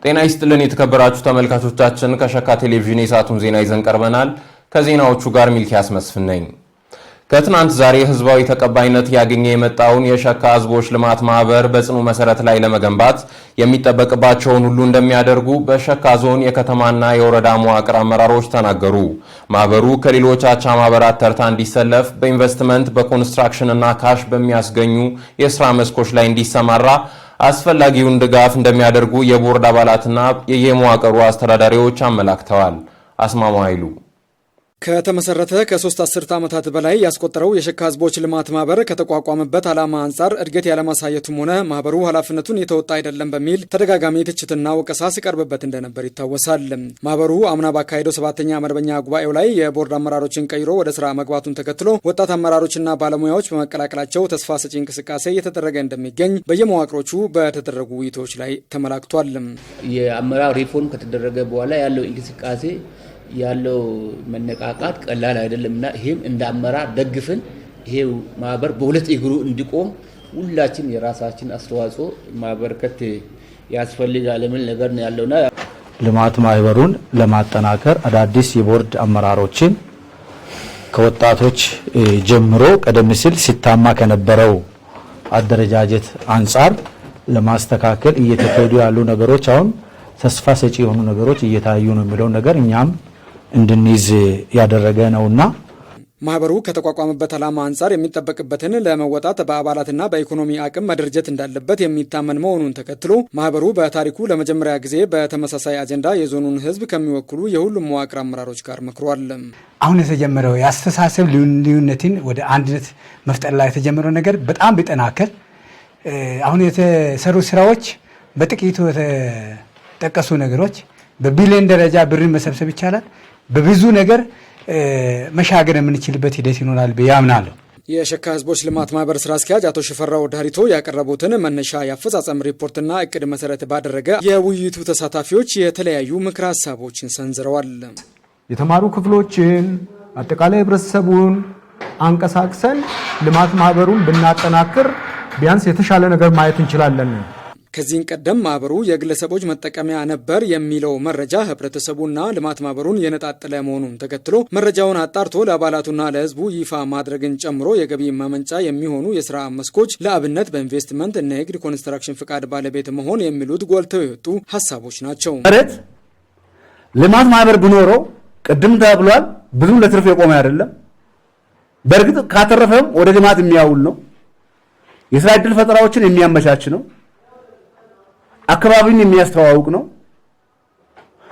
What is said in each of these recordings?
ጤና ይስጥልን የተከበራችሁ ተመልካቾቻችን ከሸካ ቴሌቪዥን የሰዓቱን ዜና ይዘን ቀርበናል። ከዜናዎቹ ጋር ሚልኪያስ መስፍን ነኝ። ከትናንት ዛሬ ህዝባዊ ተቀባይነት ያገኘ የመጣውን የሸካ ህዝቦች ልማት ማህበር በጽኑ መሰረት ላይ ለመገንባት የሚጠበቅባቸውን ሁሉ እንደሚያደርጉ በሸካ ዞን የከተማና የወረዳ መዋቅር አመራሮች ተናገሩ። ማህበሩ ከሌሎች አቻ ማህበራት ተርታ እንዲሰለፍ በኢንቨስትመንት በኮንስትራክሽን እና ካሽ በሚያስገኙ የሥራ መስኮች ላይ እንዲሰማራ አስፈላጊውን ድጋፍ እንደሚያደርጉ የቦርድ አባላትና የየመዋቅሩ አስተዳዳሪዎች አመላክተዋል። አስማማው ኃይሉ ከተመሰረተ ከ3 አስርት ዓመታት በላይ ያስቆጠረው የሸካ ህዝቦች ልማት ማህበር ከተቋቋመበት ዓላማ አንጻር እድገት ያለማሳየቱም ሆነ ማህበሩ ኃላፊነቱን የተወጣ አይደለም በሚል ተደጋጋሚ ትችትና ወቀሳ ሲቀርብበት እንደነበር ይታወሳል። ማህበሩ አምና ባካሄደው 7ኛ መደበኛ ጉባኤው ላይ የቦርድ አመራሮችን ቀይሮ ወደ ስራ መግባቱን ተከትሎ ወጣት አመራሮችና ባለሙያዎች በመቀላቀላቸው ተስፋ ሰጪ እንቅስቃሴ እየተደረገ እንደሚገኝ በየመዋቅሮቹ በተደረጉ ውይይቶች ላይ ተመላክቷል። የአመራር ሪፎርም ከተደረገ በኋላ ያለው እንቅስቃሴ ያለው መነቃቃት ቀላል አይደለምና ይሄም እንደ አመራር ደግፈን ይሄው ማህበር በሁለት እግሩ እንዲቆም ሁላችን የራሳችን አስተዋጽኦ ማበርከት ያስፈልጋል የሚል ነገር ነው ያለውና ልማት ማህበሩን ለማጠናከር አዳዲስ የቦርድ አመራሮችን ከወጣቶች ጀምሮ ቀደም ሲል ሲታማ ከነበረው አደረጃጀት አንፃር ለማስተካከል እየተካሄዱ ያሉ ነገሮች አሁን ተስፋ ሰጪ የሆኑ ነገሮች እየታዩ ነው የሚለው ነገር እኛም እንድንይዝ ያደረገ ነውና ማህበሩ ከተቋቋመበት ዓላማ አንፃር የሚጠበቅበትን ለመወጣት በአባላትና በኢኮኖሚ አቅም መደረጀት እንዳለበት የሚታመን መሆኑን ተከትሎ ማህበሩ በታሪኩ ለመጀመሪያ ጊዜ በተመሳሳይ አጀንዳ የዞኑን ህዝብ ከሚወክሉ የሁሉም መዋቅር አመራሮች ጋር መክሯል። አሁን የተጀመረው የአስተሳሰብ ልዩነትን ወደ አንድነት መፍጠር ላይ የተጀመረው ነገር በጣም ቢጠናከር አሁን የተሰሩ ስራዎች በጥቂቱ የተጠቀሱ ነገሮች በቢሊዮን ደረጃ ብርን መሰብሰብ ይቻላል። በብዙ ነገር መሻገር የምንችልበት ሂደት ይኖራል ብዬ አምናለሁ። የሸካ ህዝቦች ልማት ማህበር ስራ አስኪያጅ አቶ ሽፈራው ዳሪቶ ያቀረቡትን መነሻ የአፈጻጸም ሪፖርትና እቅድ መሰረት ባደረገ የውይይቱ ተሳታፊዎች የተለያዩ ምክረ ሀሳቦችን ሰንዝረዋል። የተማሩ ክፍሎችን አጠቃላይ ህብረተሰቡን አንቀሳቅሰን ልማት ማህበሩን ብናጠናክር ቢያንስ የተሻለ ነገር ማየት እንችላለን። ከዚህ ቀደም ማህበሩ የግለሰቦች መጠቀሚያ ነበር የሚለው መረጃ ህብረተሰቡና ልማት ማህበሩን የነጣጠለ መሆኑን ተከትሎ መረጃውን አጣርቶ ለአባላቱና ለህዝቡ ይፋ ማድረግን ጨምሮ የገቢ ማመንጫ የሚሆኑ የስራ መስኮች ለአብነት በኢንቨስትመንት፣ ንግድ፣ ኮንስትራክሽን ፍቃድ ባለቤት መሆን የሚሉት ጎልተው የወጡ ሀሳቦች ናቸው። መሬት ልማት ማህበር ቢኖረው ቅድም ተብሏል፣ ብዙም ለትርፍ የቆመ አይደለም። በእርግጥ ካተረፈም ወደ ልማት የሚያውል ነው። የስራ ዕድል ፈጠራዎችን የሚያመቻች ነው። አካባቢን የሚያስተዋውቅ ነው።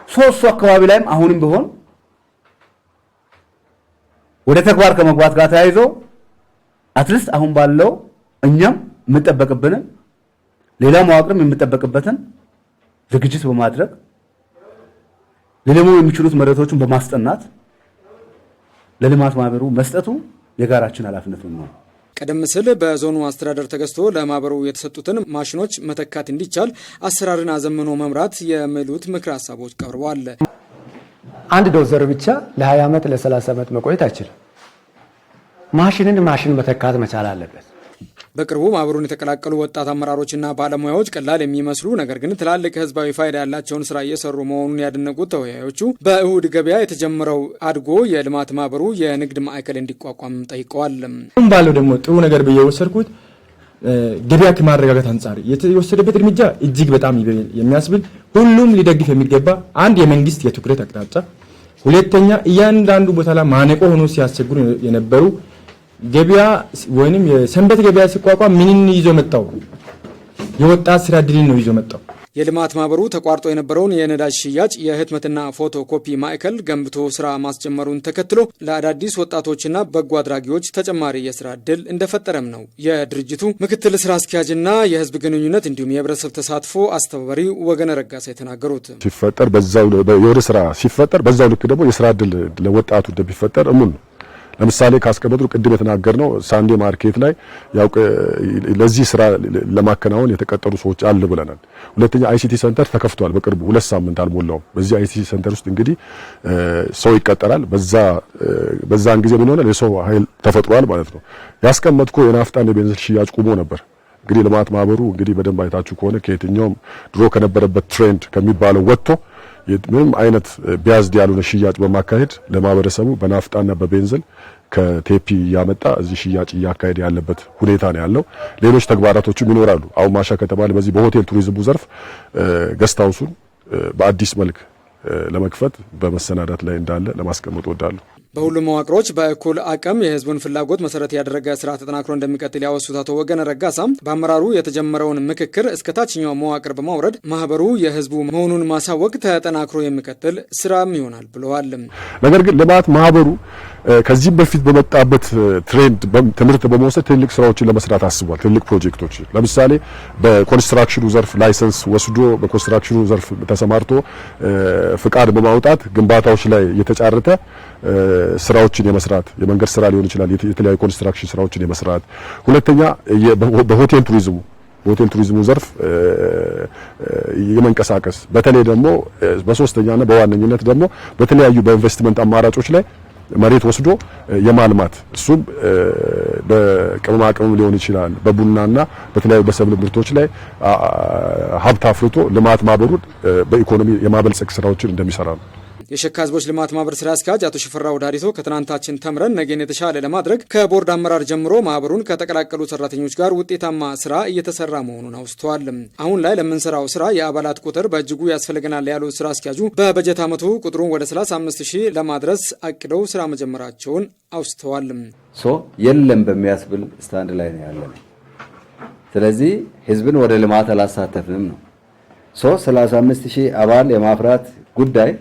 ሶስቱ አካባቢ ላይም አሁንም ቢሆን ወደ ተግባር ከመግባት ጋር ተያይዞ አትሊስት አሁን ባለው እኛም የምንጠበቅብንን ሌላ መዋቅርም የምንጠበቅበትን ዝግጅት በማድረግ ለለሙ የሚችሉት መሬቶችን በማስጠናት ለልማት ማህበሩ መስጠቱ የጋራችን ኃላፊነት ነው። ቀደም ሲል በዞኑ አስተዳደር ተገዝቶ ለማህበሩ የተሰጡትን ማሽኖች መተካት እንዲቻል አሰራርን አዘምኖ መምራት የሚሉት ምክር ሀሳቦች ቀርበዋል። አንድ ዶዘር ብቻ ለ20 ዓመት ለ30 ዓመት መቆየት አይችልም። ማሽን መተካት መቻል አለበት። በቅርቡ ማህበሩን የተቀላቀሉ ወጣት አመራሮችና ባለሙያዎች ቀላል የሚመስሉ ነገር ግን ትላልቅ ህዝባዊ ፋይዳ ያላቸውን ስራ እየሰሩ መሆኑን ያደነቁት ተወያዮቹ በእሁድ ገበያ የተጀመረው አድጎ የልማት ማህበሩ የንግድ ማዕከል እንዲቋቋም ጠይቀዋል። ባለው ደግሞ ጥሩ ነገር በየወሰድኩት ገበያ ከማረጋጋት አንፃር የተወሰደበት እርምጃ እጅግ በጣም የሚያስብል ሁሉም ሊደግፍ የሚገባ አንድ የመንግስት የትኩረት አቅጣጫ፣ ሁለተኛ እያንዳንዱ ቦታ ላይ ማነቆ ሆኖ ሲያስቸግሩ የነበሩ ገበያ ወይንም የሰንበት ገበያ ሲቋቋም ምንን ይዞ መጣው? የወጣት ስራ ዕድልን ነው ይዞ መጣው። የልማት ማህበሩ ተቋርጦ የነበረውን የነዳጅ ሽያጭ የህትመትና ፎቶ ኮፒ ማዕከል ገንብቶ ስራ ማስጀመሩን ተከትሎ ለአዳዲስ ወጣቶችና በጎ አድራጊዎች ተጨማሪ የስራ ዕድል እንደፈጠረም ነው የድርጅቱ ምክትል ስራ አስኪያጅና የህዝብ ግንኙነት እንዲሁም የህብረተሰብ ተሳትፎ አስተባባሪ ወገነ ረጋሳ የተናገሩት። ሲፈጠር በዛው የወደ ስራ ሲፈጠር በዛው ልክ ደግሞ የስራ ዕድል ለወጣቱ እንደሚፈጠር እሙን ነው። ለምሳሌ ካስቀመጡ ቅድም የተናገርነው ሳንዴ ማርኬት ላይ ያው ለዚህ ስራ ለማከናወን የተቀጠሩ ሰዎች አለ ብለናል። ሁለተኛ አይሲቲ ሴንተር ተከፍቷል በቅርቡ 2 ሳምንት አልሞላውም። በዚህ አይሲቲ ሴንተር ውስጥ እንግዲህ ሰው ይቀጠራል። በዛን ጊዜ ምን ሆነ የሰው ኃይል ተፈጥሯል ማለት ነው። ያስቀመጥኩ የናፍጣና የቤንዚን ሽያጭ ቆሞ ነበር። እንግዲህ ልማት ማህበሩ እንግዲህ በደንብ አይታችሁ ከሆነ ከየትኛውም ድሮ ከነበረበት ትሬንድ ከሚባለው ወጥቶ ምንም አይነት ቢያዝድ ያልሆነ ሽያጭ በማካሄድ ለማህበረሰቡ በናፍጣና በቤንዚን ከቴፒ ያመጣ እዚህ ሽያጭ እያካሄደ ያለበት ሁኔታ ነው ያለው። ሌሎች ተግባራቶችም ይኖራሉ። አሁን ማሻ ከተባለ በዚህ በሆቴል ቱሪዝሙ ዘርፍ ገስት ሃውሱን በአዲስ መልክ ለመክፈት በመሰናዳት ላይ እንዳለ ለማስቀመጥ እወዳለሁ። በሁሉም መዋቅሮች በእኩል አቅም የህዝቡን ፍላጎት መሰረት ያደረገ ስራ ተጠናክሮ እንደሚቀጥል ያወሱት አቶ ወገነ ረጋሳም በአመራሩ የተጀመረውን ምክክር እስከ ታችኛው መዋቅር በማውረድ ማህበሩ የህዝቡ መሆኑን ማሳወቅ ተጠናክሮ የሚቀጥል ስራም ይሆናል ብለዋል። ነገር ግን ልማት ማህበሩ ከዚህም በፊት በመጣበት ትሬንድ ትምህርት በመውሰድ ትልቅ ስራዎችን ለመስራት አስቧል። ትልቅ ፕሮጀክቶች ለምሳሌ በኮንስትራክሽኑ ዘርፍ ላይሰንስ ወስዶ በኮንስትራክሽኑ ዘርፍ ተሰማርቶ ፍቃድ በማውጣት ግንባታዎች ላይ የተጫረተ ስራዎችን የመስራት የመንገድ ስራ ሊሆን ይችላል፣ የተለያዩ ኮንስትራክሽን ስራዎችን የመስራት። ሁለተኛ በሆቴል ቱሪዝሙ ዘርፍ የመንቀሳቀስ በተለይ ደግሞ በሶስተኛና በዋነኝነት ደግሞ በተለያዩ በኢንቨስትመንት አማራጮች ላይ መሬት ወስዶ የማልማት እሱም በቅመማ ቅመም ሊሆን ይችላል፣ በቡናና በተለያዩ በሰብል ምርቶች ላይ ሀብት አፍርቶ ልማት ማህበሩን በኢኮኖሚ የማበልጸግ ስራዎችን እንደሚሰራ ነው። የሸካ ህዝቦች ልማት ማህበር ስራ አስኪያጅ አቶ ሽፈራው ዳሪቶ ከትናንታችን ተምረን ነገን የተሻለ ለማድረግ ከቦርድ አመራር ጀምሮ ማህበሩን ከተቀላቀሉ ሰራተኞች ጋር ውጤታማ ስራ እየተሰራ መሆኑን አውስተዋል። አሁን ላይ ለምንሰራው ስራ የአባላት ቁጥር በእጅጉ ያስፈልገናል ያሉት ስራ አስኪያጁ በበጀት ዓመቱ ቁጥሩን ወደ 35,000 ለማድረስ አቅደው ስራ መጀመራቸውን አውስተዋል። የለም በሚያስብል ስታንድ ላይ ነው ያለው። ስለዚህ ህዝብን ወደ ልማት አላሳተፍንም ነው። 35,000 አባል የማፍራት ጉዳይ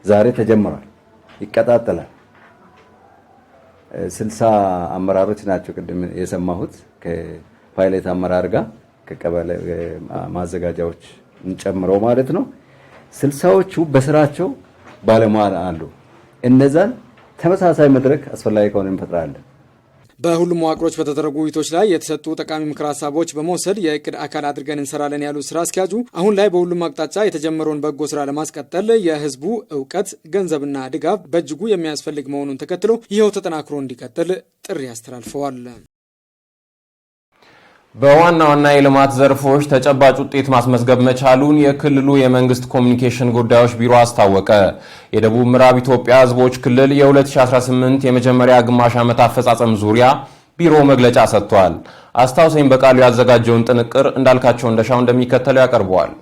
ዛሬ ተጀምሯል፣ ይቀጣጠላል። 60 አመራሮች ናቸው ቅድም የሰማሁት ከፓይለት አመራር ጋር ከቀበሌ ማዘጋጃዎች ጨምረው ማለት ነው። 60ዎቹ በስራቸው ባለሙያ አሉ። እነዛን ተመሳሳይ መድረክ አስፈላጊ ከሆነ እንፈጥራለን። በሁሉም መዋቅሮች በተደረጉ ውይይቶች ላይ የተሰጡ ጠቃሚ ምክር ሀሳቦች በመውሰድ የእቅድ አካል አድርገን እንሰራለን ያሉት ስራ አስኪያጁ አሁን ላይ በሁሉም አቅጣጫ የተጀመረውን በጎ ስራ ለማስቀጠል የህዝቡ እውቀት፣ ገንዘብና ድጋፍ በእጅጉ የሚያስፈልግ መሆኑን ተከትሎ ይኸው ተጠናክሮ እንዲቀጥል ጥሪ አስተላልፈዋል። በዋና ዋና የልማት ዘርፎች ተጨባጭ ውጤት ማስመዝገብ መቻሉን የክልሉ የመንግስት ኮሚኒኬሽን ጉዳዮች ቢሮ አስታወቀ። የደቡብ ምዕራብ ኢትዮጵያ ህዝቦች ክልል የ2018 የመጀመሪያ ግማሽ ዓመት አፈጻጸም ዙሪያ ቢሮ መግለጫ ሰጥቷል። አስታውሰኝ በቃሉ ያዘጋጀውን ጥንቅር እንዳልካቸው እንደሻው እንደሚከተለው ያቀርበዋል።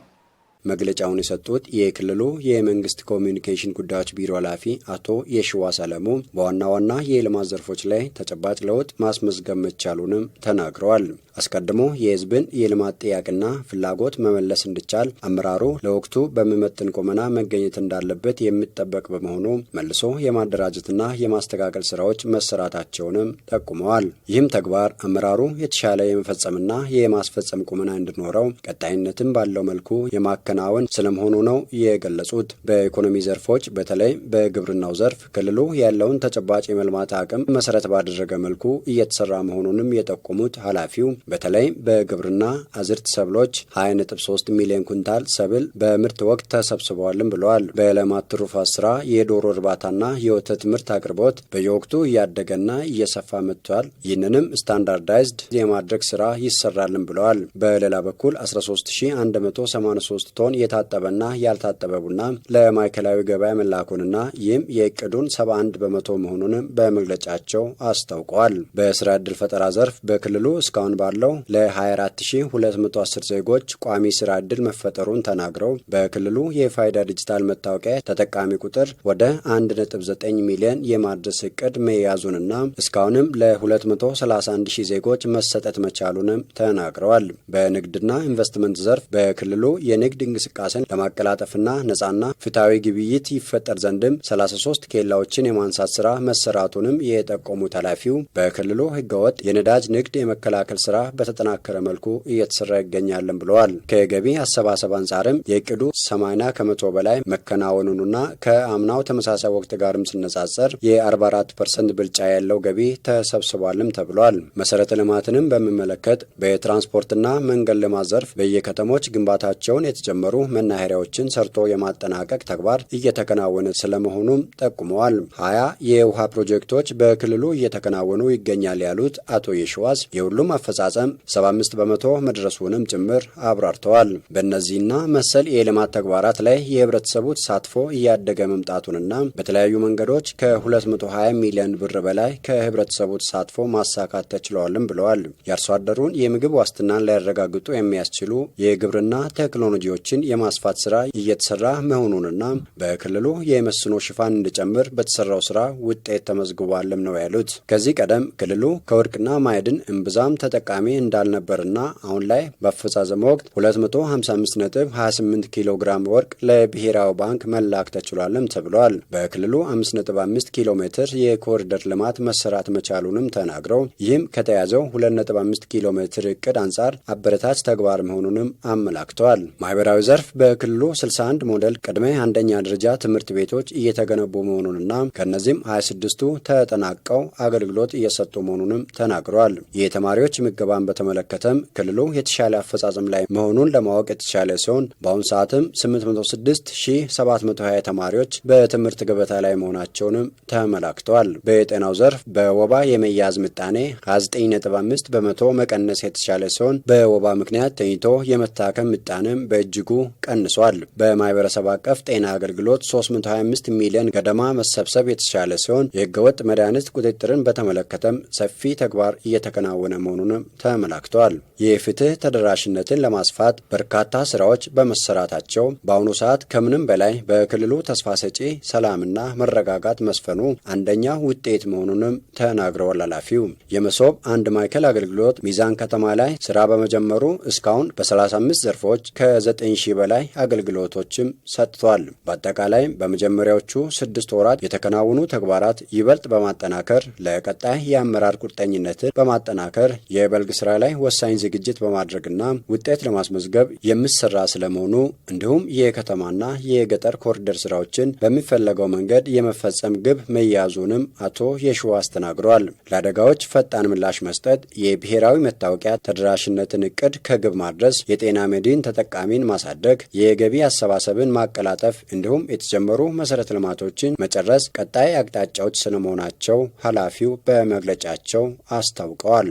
መግለጫውን የሰጡት የክልሉ የመንግስት ኮሚኒኬሽን ጉዳዮች ቢሮ ኃላፊ አቶ የሽዋስ አለሙ በዋና ዋና የልማት ዘርፎች ላይ ተጨባጭ ለውጥ ማስመዝገብ መቻሉንም ተናግረዋል። አስቀድሞ የህዝብን የልማት ጥያቄና ፍላጎት መመለስ እንዲቻል አመራሩ ለወቅቱ በሚመጥን ቁመና መገኘት እንዳለበት የሚጠበቅ በመሆኑ መልሶ የማደራጀትና የማስተካከል ስራዎች መሰራታቸውንም ጠቁመዋል። ይህም ተግባር አመራሩ የተሻለ የመፈጸምና የማስፈጸም ቁመና እንዲኖረው ቀጣይነትም ባለው መልኩ የማከናወን ስለመሆኑ ነው የገለጹት። በኢኮኖሚ ዘርፎች በተለይ በግብርናው ዘርፍ ክልሉ ያለውን ተጨባጭ የመልማት አቅም መሰረት ባደረገ መልኩ እየተሰራ መሆኑንም የጠቆሙት ኃላፊው በተለይ በግብርና አዝርት ሰብሎች 20.3 ሚሊዮን ኩንታል ሰብል በምርት ወቅት ተሰብስበዋልም ብለዋል። በልማት ትሩፋት ስራ የዶሮ እርባታና የወተት ምርት አቅርቦት በየወቅቱ እያደገና እየሰፋ መጥቷል። ይህንንም ስታንዳርዳይዝድ የማድረግ ስራ ይሰራልም ብለዋል። በሌላ በኩል 13183 ቶን የታጠበና ያልታጠበ ቡና ለማዕከላዊ ገበያ መላኩንና ይህም የእቅዱን 71 በመቶ መሆኑንም በመግለጫቸው አስታውቀዋል። በስራ ዕድል ፈጠራ ዘርፍ በክልሉ እስካሁን ባለው ለ24210 ዜጎች ቋሚ ስራ ዕድል መፈጠሩን ተናግረው በክልሉ የፋይዳ ዲጂታል መታወቂያ ተጠቃሚ ቁጥር ወደ 1.9 ሚሊዮን የማድረስ እቅድ መያዙንና እስካሁንም ለ231,000 ዜጎች መሰጠት መቻሉንም ተናግረዋል። በንግድና ኢንቨስትመንት ዘርፍ በክልሉ የንግድ እንቅስቃሴን ለማቀላጠፍና ነጻና ፍትሐዊ ግብይት ይፈጠር ዘንድም 33 ኬላዎችን የማንሳት ስራ መሰራቱንም የጠቆሙት ኃላፊው በክልሉ ህገወጥ የነዳጅ ንግድ የመከላከል ስራ በተጠናከረ መልኩ እየተሰራ ይገኛልን ብለዋል። ከገቢ አሰባሰብ አንጻርም የእቅዱ 80 ከመቶ በላይ መከናወኑንና ከአምናው ተመሳሳይ ወቅት ጋርም ሲነጻጸር የ44% ብልጫ ያለው ገቢ ተሰብስቧልም ተብሏል። መሰረተ ልማትንም በሚመለከት በትራንስፖርትና መንገድ ልማት ዘርፍ በየከተሞች ግንባታቸውን የተጀመሩ የተጀመሩ መናኸሪያዎችን ሰርቶ የማጠናቀቅ ተግባር እየተከናወነ ስለመሆኑም ጠቁመዋል። 20 የውሃ ፕሮጀክቶች በክልሉ እየተከናወኑ ይገኛል ያሉት አቶ የሽዋስ የሁሉም አፈጻጸም 75 በመቶ መድረሱንም ጭምር አብራርተዋል። በእነዚህና መሰል የልማት ተግባራት ላይ የህብረተሰቡ ተሳትፎ እያደገ መምጣቱንና በተለያዩ መንገዶች ከ220 ሚሊዮን ብር በላይ ከህብረተሰቡ ተሳትፎ ማሳካት ተችሏልም ብለዋል። የአርሶ አደሩን የምግብ ዋስትናን ሊያረጋግጡ የሚያስችሉ የግብርና ቴክኖሎጂዎችን የማስፋት ስራ እየተሰራ መሆኑንና በክልሉ የመስኖ ሽፋን እንዲጨምር በተሰራው ስራ ውጤት ተመዝግቧልም ነው ያሉት። ከዚህ ቀደም ክልሉ ከወርቅና ማዕድን እምብዛም ተጠቃሚ እንዳልነበርና አሁን ላይ በአፈጻጸም ወቅት 255.28 ኪሎ ግራም ወርቅ ለብሔራዊ ባንክ መላክ ተችሏልም ተብሏል። በክልሉ 5.5 ኪሎ ሜትር የኮሪደር ልማት መሰራት መቻሉንም ተናግረው ይህም ከተያዘው 2.5 ኪሎ ሜትር እቅድ አንጻር አበረታች ተግባር መሆኑንም አመላክተዋል። ማህበራዊ ዘርፍ በክልሉ 61 ሞዴል ቅድመ አንደኛ ደረጃ ትምህርት ቤቶች እየተገነቡ መሆኑንና ከነዚህም 26ቱ ተጠናቀው አገልግሎት እየሰጡ መሆኑንም ተናግረዋል። የተማሪዎች ምገባን በተመለከተም ክልሉ የተሻለ አፈጻጸም ላይ መሆኑን ለማወቅ የተቻለ ሲሆን በአሁኑ ሰዓትም 806,720 ተማሪዎች በትምህርት ገበታ ላይ መሆናቸውንም ተመላክተዋል። በጤናው ዘርፍ በወባ የመያዝ ምጣኔ 29.5 በመቶ መቀነስ የተቻለ ሲሆን በወባ ምክንያት ተኝቶ የመታከም ምጣኔም በእጅጉ ቀንሷል። በማህበረሰብ አቀፍ ጤና አገልግሎት 325 ሚሊዮን ገደማ መሰብሰብ የተቻለ ሲሆን የህገወጥ መድኃኒት ቁጥጥርን በተመለከተም ሰፊ ተግባር እየተከናወነ መሆኑንም ተመላክተዋል። የፍትህ ተደራሽነትን ለማስፋት በርካታ ስራዎች በመሰራታቸው በአሁኑ ሰዓት ከምንም በላይ በክልሉ ተስፋ ሰጪ ሰላምና መረጋጋት መስፈኑ አንደኛ ውጤት መሆኑንም ተናግረዋል። ኃላፊው የመሶብ አንድ ማዕከል አገልግሎት ሚዛን ከተማ ላይ ስራ በመጀመሩ እስካሁን በ35 ዘርፎች ከ9,000 በላይ አገልግሎቶችም ሰጥቷል። በአጠቃላይ በመጀመሪያዎቹ 6 ወራት የተከናወኑ ተግባራት ይበልጥ በማጠናከር ለቀጣይ የአመራር ቁርጠኝነትን በማጠናከር የበልግ ስራ ላይ ወሳኝ ዝግጅት በማድረግና ውጤት ለማስመዝገብ የሚሰራ ስለመሆኑ እንዲሁም የከተማና የገጠር ኮሪደር ስራዎችን በሚፈለገው መንገድ የመፈጸም ግብ መያዙንም አቶ የሽዋስ ተናግረዋል። ለአደጋዎች ፈጣን ምላሽ መስጠት፣ የብሔራዊ መታወቂያ ተደራሽነትን እቅድ ከግብ ማድረስ፣ የጤና መድን ተጠቃሚን ማሳደግ፣ የገቢ አሰባሰብን ማቀላጠፍ እንዲሁም የተጀመሩ መሰረተ ልማቶችን መጨረስ ቀጣይ አቅጣጫዎች ስለመሆናቸው ኃላፊው በመግለጫቸው አስታውቀዋል።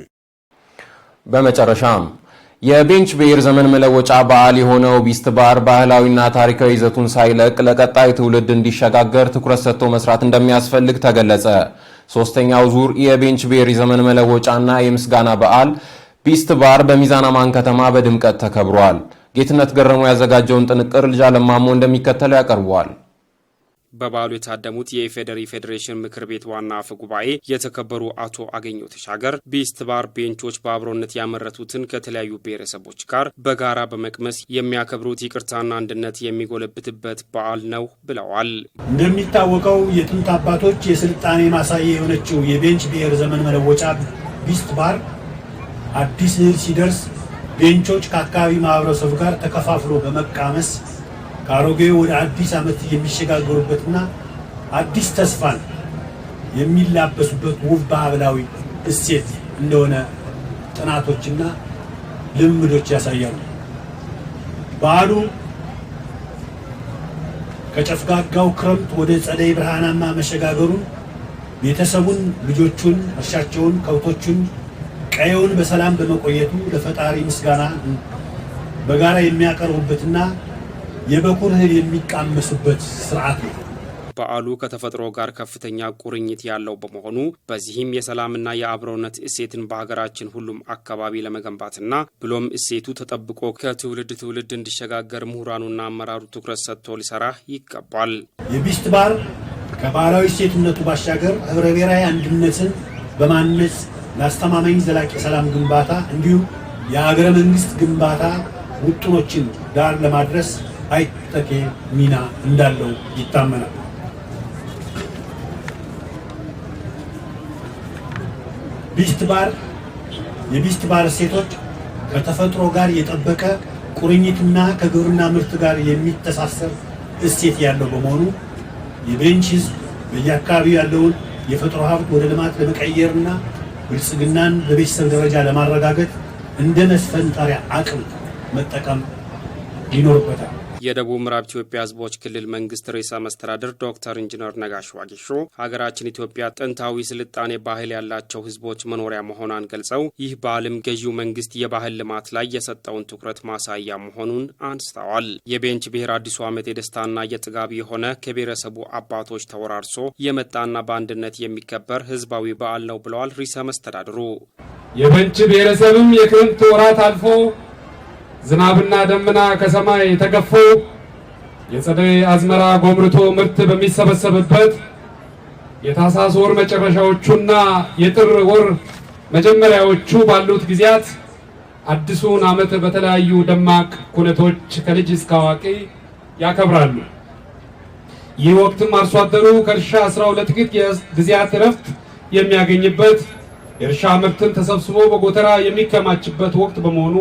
በመጨረሻም የቤንች ብሔር ዘመን መለወጫ በዓል የሆነው ቢስት ባር ባህላዊና ታሪካዊ ይዘቱን ሳይለቅ ለቀጣይ ትውልድ እንዲሸጋገር ትኩረት ሰጥቶ መስራት እንደሚያስፈልግ ተገለጸ። ሶስተኛው ዙር የቤንች ብሔር ዘመን መለወጫና የምስጋና በዓል ቢስት ባር በሚዛን አማን ከተማ በድምቀት ተከብሯል። ጌትነት ገረሙ ያዘጋጀውን ጥንቅር ልጅ አለማሞ እንደሚከተለው ያቀርበዋል። በበዓሉ የታደሙት የኢፌዴሪ ፌዴሬሽን ምክር ቤት ዋና አፈ ጉባኤ የተከበሩ አቶ አገኘሁ ተሻገር ቢስት ባር ቤንቾች በአብሮነት ያመረቱትን ከተለያዩ ብሔረሰቦች ጋር በጋራ በመቅመስ የሚያከብሩት ይቅርታና አንድነት የሚጎለብትበት በዓል ነው ብለዋል። እንደሚታወቀው የጥንት አባቶች የስልጣኔ ማሳያ የሆነችው የቤንች ብሔር ዘመን መለወጫ ቢስት ባር አዲስ እህል ሲደርስ ቤንቾች ከአካባቢ ማህበረሰቡ ጋር ተከፋፍሎ በመቃመስ ከአሮጌ ወደ አዲስ ዓመት የሚሸጋገሩበትና አዲስ ተስፋን የሚላበሱበት ውብ ባህላዊ እሴት እንደሆነ ጥናቶችና ልምዶች ያሳያሉ። በዓሉ ከጨፍጋጋው ክረምት ወደ ጸደይ ብርሃናማ መሸጋገሩን ቤተሰቡን፣ ልጆቹን፣ እርሻቸውን፣ ከብቶቹን፣ ቀየውን በሰላም በመቆየቱ ለፈጣሪ ምስጋና በጋራ የሚያቀርቡበትና የበኩር እህል የሚቃመሱበት ስርዓት ነው። በዓሉ ከተፈጥሮ ጋር ከፍተኛ ቁርኝት ያለው በመሆኑ በዚህም የሰላምና የአብሮነት እሴትን በሀገራችን ሁሉም አካባቢ ለመገንባትና ብሎም እሴቱ ተጠብቆ ከትውልድ ትውልድ እንዲሸጋገር ምሁራኑና አመራሩ ትኩረት ሰጥቶ ሊሰራ ይገባል። የቢስት ባር ከባህላዊ እሴትነቱ ባሻገር ህብረ ብሔራዊ አንድነትን በማነጽ ለአስተማማኝ ዘላቂ ሰላም ግንባታ እንዲሁም የሀገረ መንግስት ግንባታ ውጥኖችን ዳር ለማድረስ አይተኬ ሚና እንዳለው ይታመናል። ቢስት ባር የቢስት ባር እሴቶች ከተፈጥሮ ጋር የጠበቀ ቁርኝትና ከግብርና ምርት ጋር የሚተሳሰር እሴት ያለው በመሆኑ የቤንች ህዝብ በየአካባቢው ያለውን የተፈጥሮ ሀብት ወደ ልማት ለመቀየርና ብልጽግናን በቤተሰብ ደረጃ ለማረጋገጥ እንደ መስፈንጠሪያ አቅም መጠቀም ይኖርበታል። የደቡብ ምዕራብ ኢትዮጵያ ህዝቦች ክልል መንግስት ርዕሰ መስተዳድር ዶክተር ኢንጂነር ነጋሽ ዋጌሾ ሀገራችን ኢትዮጵያ ጥንታዊ ስልጣኔ ባህል ያላቸው ህዝቦች መኖሪያ መሆኗን ገልጸው ይህ ባህልም ገዢው መንግስት የባህል ልማት ላይ የሰጠውን ትኩረት ማሳያ መሆኑን አንስተዋል። የቤንች ብሔር አዲሱ ዓመት የደስታና የጥጋብ የሆነ ከብሔረሰቡ አባቶች ተወራርሶ የመጣና በአንድነት የሚከበር ህዝባዊ በዓል ነው ብለዋል ርዕሰ መስተዳድሩ። የቤንች ብሔረሰብም የክረምት ወራት አልፎ ዝናብና ደመና ከሰማይ ተገፎ የጸደይ አዝመራ ጎምርቶ ምርት በሚሰበሰብበት የታህሳስ ወር መጨረሻዎቹና የጥር ወር መጀመሪያዎቹ ባሉት ጊዜያት አዲሱን ዓመት በተለያዩ ደማቅ ኩነቶች ከልጅ እስከ አዋቂ ያከብራሉ። ይህ ወቅትም አርሶ አደሩ ከእርሻ 12 ጊዜያት እረፍት የሚያገኝበት የእርሻ ምርትን ተሰብስቦ በጎተራ የሚከማችበት ወቅት በመሆኑ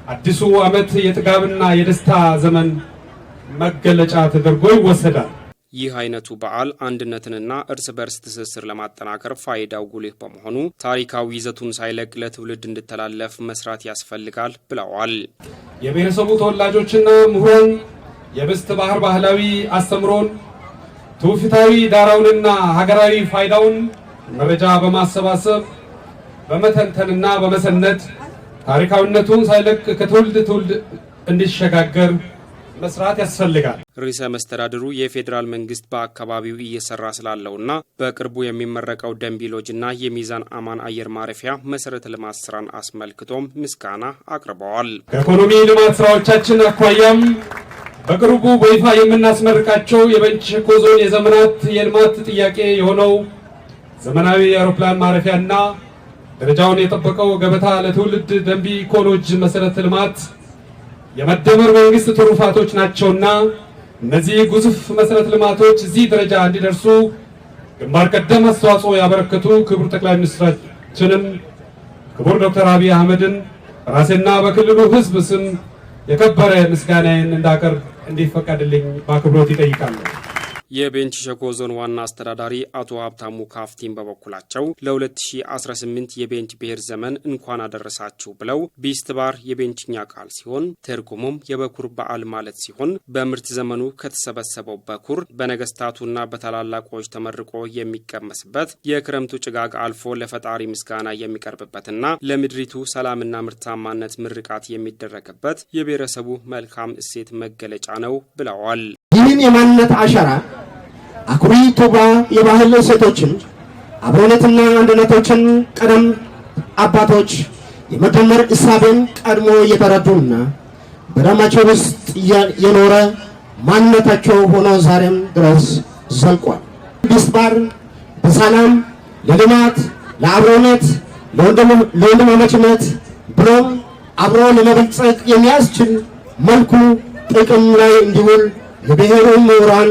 አዲሱ ዓመት የጥጋብና የደስታ ዘመን መገለጫ ተደርጎ ይወሰዳል። ይህ አይነቱ በዓል አንድነትንና እርስ በርስ ትስስር ለማጠናከር ፋይዳው ጉልህ በመሆኑ ታሪካዊ ይዘቱን ሳይለቅ ለትውልድ እንዲተላለፍ መስራት ያስፈልጋል ብለዋል። የብሔረሰቡ ተወላጆችና ምሁራን የብስት ባህር ባህላዊ አስተምሮን ትውፊታዊ ዳራውንና ሀገራዊ ፋይዳውን መረጃ በማሰባሰብ በመተንተንና በመሰነድ ታሪካዊነቱን ሳይለቅ ከትውልድ ትውልድ እንዲሸጋገር መስራት ያስፈልጋል። ርዕሰ መስተዳድሩ የፌዴራል መንግስት በአካባቢው እየሰራ ስላለውና በቅርቡ የሚመረቀው ደንቢ ሎጅና የሚዛን አማን አየር ማረፊያ መሰረተ ልማት ስራን አስመልክቶም ምስጋና አቅርበዋል። ከኢኮኖሚ ልማት ስራዎቻችን አኳያም በቅርቡ በይፋ የምናስመርቃቸው የቤንች ሸኮ ዞን የዘመናት የልማት ጥያቄ የሆነው ዘመናዊ የአውሮፕላን ማረፊያና ደረጃውን የጠበቀው ገበታ ለትውልድ ደንቢ ኮሌጅ መሰረተ ልማት የመደመር መንግስት ትሩፋቶች ናቸውና እነዚህ ግዙፍ መሰረተ ልማቶች እዚህ ደረጃ እንዲደርሱ ግንባር ቀደም አስተዋጽኦ ያበረከቱ ክቡር ጠቅላይ ሚኒስትራችንን ክቡር ዶክተር አብይ አህመድን ራሴና በክልሉ ህዝብ ስም የከበረ ምስጋናዬን እንዳቀርብ እንዲፈቀድልኝ በአክብሮት ይጠይቃለሁ። የቤንች ሸኮ ዞን ዋና አስተዳዳሪ አቶ ሀብታሙ ካፍቲን በበኩላቸው ለ2018 የቤንች ብሔር ዘመን እንኳን አደረሳችሁ ብለው ቢስትባር የቤንችኛ ቃል ሲሆን ትርጉሙም የበኩር በዓል ማለት ሲሆን በምርት ዘመኑ ከተሰበሰበው በኩር በነገስታቱና በታላላቆች ተመርቆ የሚቀመስበት የክረምቱ ጭጋግ አልፎ ለፈጣሪ ምስጋና የሚቀርብበትና ለምድሪቱ ሰላምና ምርታማነት ምርቃት የሚደረግበት የብሔረሰቡ መልካም እሴት መገለጫ ነው ብለዋል። ይህን የማንነት አሻራ አኩሪ ቱባ የባህል እሴቶችን አብሮነትና አንድነቶችን ቀደም አባቶች የመደመር እሳቤን ቀድሞ እየተረዱና በደማቸው ውስጥ የኖረ ማንነታቸው ሆኖ ዛሬም ድረስ ዘልቋል። ቢስትባር በሰላም ለልማት፣ ለአብሮነት፣ ለወንድማማችነት ብሎም አብሮ ለመበልጸግ የሚያስችል መልኩ ጥቅም ላይ እንዲውል የብሔሩ ምሁራን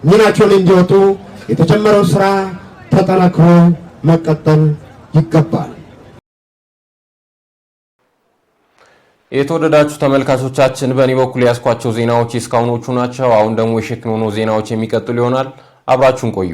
ሚናቸውን እንዲወጡ የተጀመረው ስራ ተጠናክሮ መቀጠል ይገባል። የተወደዳችሁ ተመልካቾቻችን በእኔ በኩል ያስኳቸው ዜናዎች እስካሁኖቹ ናቸው። አሁን ደግሞ የሸክኖ ዜናዎች የሚቀጥሉ ይሆናል። አብራችሁን ቆዩ።